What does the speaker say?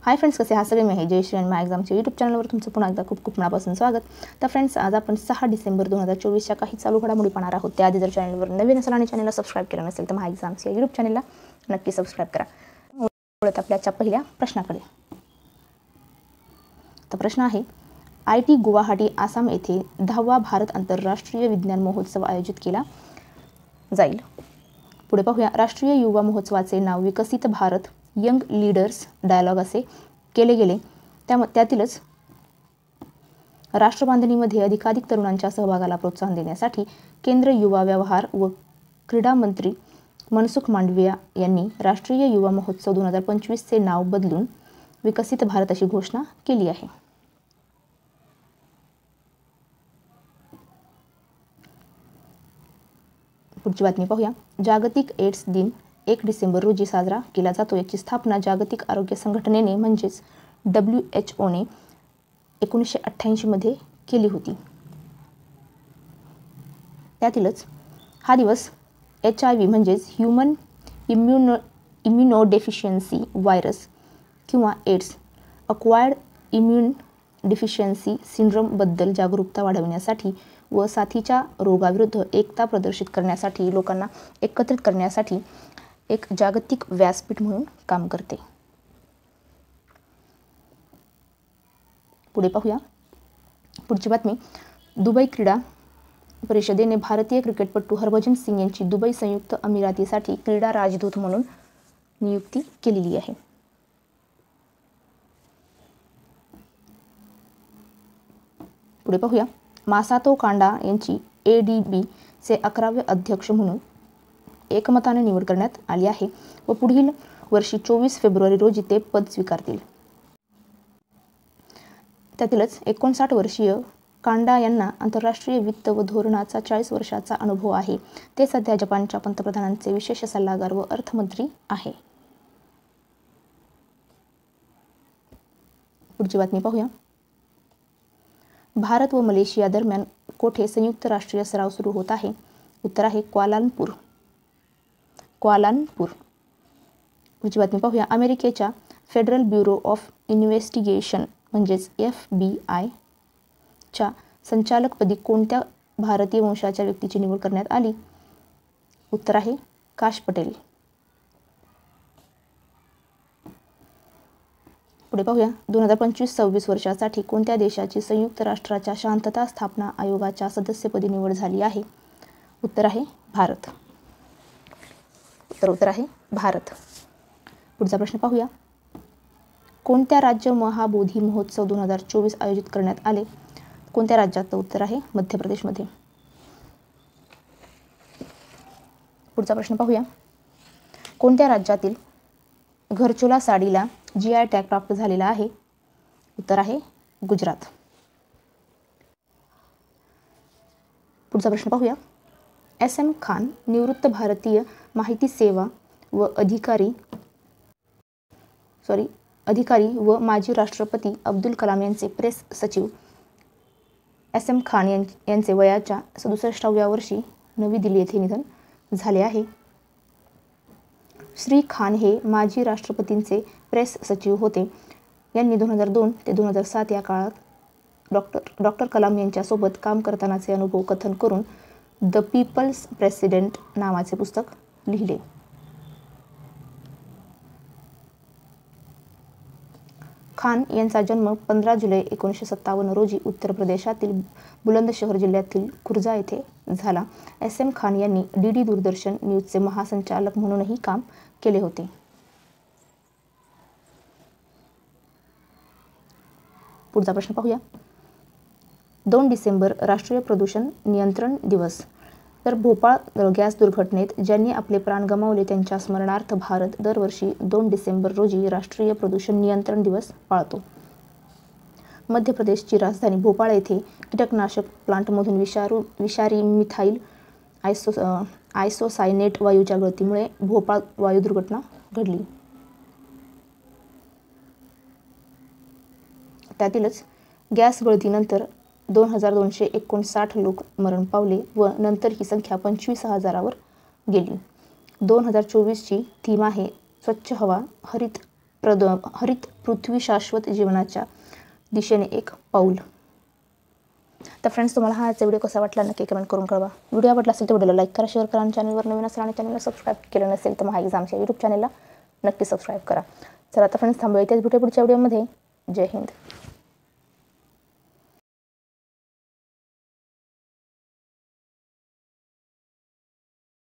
Hi friends, कसे आहात सगळे? मी आहे जयश्री आणि माझ्या एक्झामच्या यूट्यूब चॅनलवर तुमचं पुन्हा एकदा खूप खूप मनापासून स्वागत. तर फ्रेंड्स, आज आपण 6 डिसेंबर 2024च्या काही चालू घडामोडी पाहणार आहोत. त्याआधी जर चॅनलवर नवीन असाल आणि चॅनलला सबस्क्राईब केलं नसेल तर माझ्या एक्झामच्या यूट्यूब चॅनलला नक्की सबस्क्राईब करा. वळत आपल्याच्या पहिल्या प्रश्नाकडे. तर प्रश्न आहे, IIT गुवाहाटी आसाम येथे 10वा भारत आंतरराष्ट्रीय विज्ञान महोत्सव आयोजित केला जाईल. पुढे पाहूया. राष्ट्रीय युवा महोत्सवाचे नाव विकसित भारत यंग लीडर्स डायलॉग असे केले गेले. त्यातीलच राष्ट्रबांधणीमध्ये अधिकाधिक तरुणांच्या सहभागाला प्रोत्साहन देण्यासाठी केंद्र युवा व्यवहार व क्रीडा मंत्री मनसुख मांडविया यांनी राष्ट्रीय युवा महोत्सव 2025चे नाव बदलून विकसित भारत अशी घोषणा केली आहे. पुढची बातमी पाहूया. जागतिक एड्स दिन 1 डिसेंबर रोजी साजरा केला जातो. याची स्थापना जागतिक आरोग्य संघटनेने म्हणजेच WHOने 1988 मध्ये केली होती. त्यातीलच हा दिवस HIV म्हणजेच ह्यूमन इम्युनोडेफिशियन्सी व्हायरस किंवा AIDS acquired immune deficiency syndrome बद्दल जागरूकता वाढवण्यासाठी व साथीच्या रोगाविरुद्ध एकता प्रदर्शित करण्यासाठी लोकांना एकत्रित करण्यासाठी एक जागतिक व्यासपीठ म्हणून काम करते. पुढे पाहूया. पुढची बातमी. दुबई क्रीडा परिषदेने भारतीय क्रिकेटपटू हरभजन सिंग यांची दुबई संयुक्त अमिरातीसाठी क्रीडा राजदूत म्हणून नियुक्ती केलेली आहे. पुढे पाहूया. मासातो कांडा यांची ADBचे 11वे अध्यक्ष म्हणून एकमताने निवड करण्यात आली आहे व पुढील वर्षी 24 फेब्रुवारी रोजी ते पद स्वीकारतील. त्यातीलच 59 वर्षीय कांडा यांना आंतरराष्ट्रीय वित्त व धोरणाचा 40 वर्षाचा अनुभव आहे. ते सध्या जपानच्या पंतप्रधानांचे विशेष सल्लागार व अर्थमंत्री आहे. पुढची बातमी पाहूया. भारत व मलेशिया दरम्यान कोठे संयुक्त राष्ट्रीय सराव सुरू होत आहे? उत्तर आहे क्वालालंपूर. पुढची बातमी पाहूया. अमेरिकेच्या फेडरल ब्युरो ऑफ इन्व्हेस्टिगेशन म्हणजेच FBI च्या संचालकपदी कोणत्या भारतीय वंशाच्या व्यक्तीची निवड करण्यात आली? उत्तर आहे काश पटेल. पुढे पाहूया. 2025-26 वर्षासाठी कोणत्या देशाची संयुक्त राष्ट्राच्या शांतता स्थापना आयोगाच्या सदस्यपदी निवड झाली आहे? उत्तर आहे भारत. उत्तर आहे भारत. पुढचा प्रश्न पाहूया. कोणत्या राज्य महाबोधी महोत्सव 2024 आयोजित करण्यात आले? कोणत्या राज्यात? उत्तर आहे मध्य प्रदेशमध्ये. पुढचा प्रश्न पाहूया. कोणत्या राज्यातील घरचोला साडीला GI टॅग प्राप्त झालेला आहे? उत्तर आहे गुजरात. पुढचा प्रश्न पाहूया. SM खान निवृत्त भारतीय माहिती सेवा व अधिकारी व माजी राष्ट्रपती अब्दुल कलाम यांचे प्रेस सचिव SM खान यांचे वयाच्या 67व्या वर्षी नवी दिल्ली येथे निधन झाले आहे. श्री खान हे माजी राष्ट्रपतींचे प्रेस सचिव होते. यांनी 2002 ते 2007 या काळात डॉक्टर कलाम यांच्यासोबत काम करतानाचे अनुभव कथन करून द पीपल्स प्रेसिडेंट नावाचे पुस्तक लिहिले. खान यांचा जन्म 15 जुलै 1957 रोजी उत्तर प्रदेशातील बुलंदशहर जिल्ह्यातील खुर्जा येथे झाला. SM खान यांनी DD दूरदर्शन न्यूजचे महासंचालक म्हणूनही काम केले होते. पुढचा प्रश्न पाहूया. 2 डिसेंबर राष्ट्रीय प्रदूषण नियंत्रण दिवस. तर भोपाळ गॅस दुर्घटनेत ज्यांनी आपले प्राण गमावले त्यांच्या स्मरणार्थ भारत दरवर्षी 2 डिसेंबर रोजी राष्ट्रीय प्रदूषण नियंत्रण दिवस पाळतो. मध्य प्रदेशची राजधानी भोपाळ येथे कीटकनाशक प्लांटमधून विषारी मिथाईल आयसोसायनेट वायूच्या गळतीमुळे भोपाळ वायू दुर्घटना घडली. त्यातीलच गॅस गळतीनंतर 2259 लोक मरण पावले व नंतर ही संख्या 25,000वर गेली. 2024ची थीम आहे स्वच्छ हवा हरित हरित पृथ्वी शाश्वत जीवनाच्या दिशेने एक पाऊल. तर फ्रेंड्स, तुम्हाला हा आजचा व्हिडिओ कसा वाटला नक्की कमेंट करून कळवा. व्हिडिओ आवडला असेल तर व्हिडिओला लाईक करा, शेअर करा आणि चॅनलवर नवीन असेल आणि चॅनलला सबस्क्राईब केलं नसेल तर महाएक्झामच्या यूट्यूब चॅनलला नक्की सबस्क्राईब करा. चला आता फ्रेंड्स, थांबूया इथेच, भेटूया पुढच्या व्हिडिओमध्ये. जय हिंद.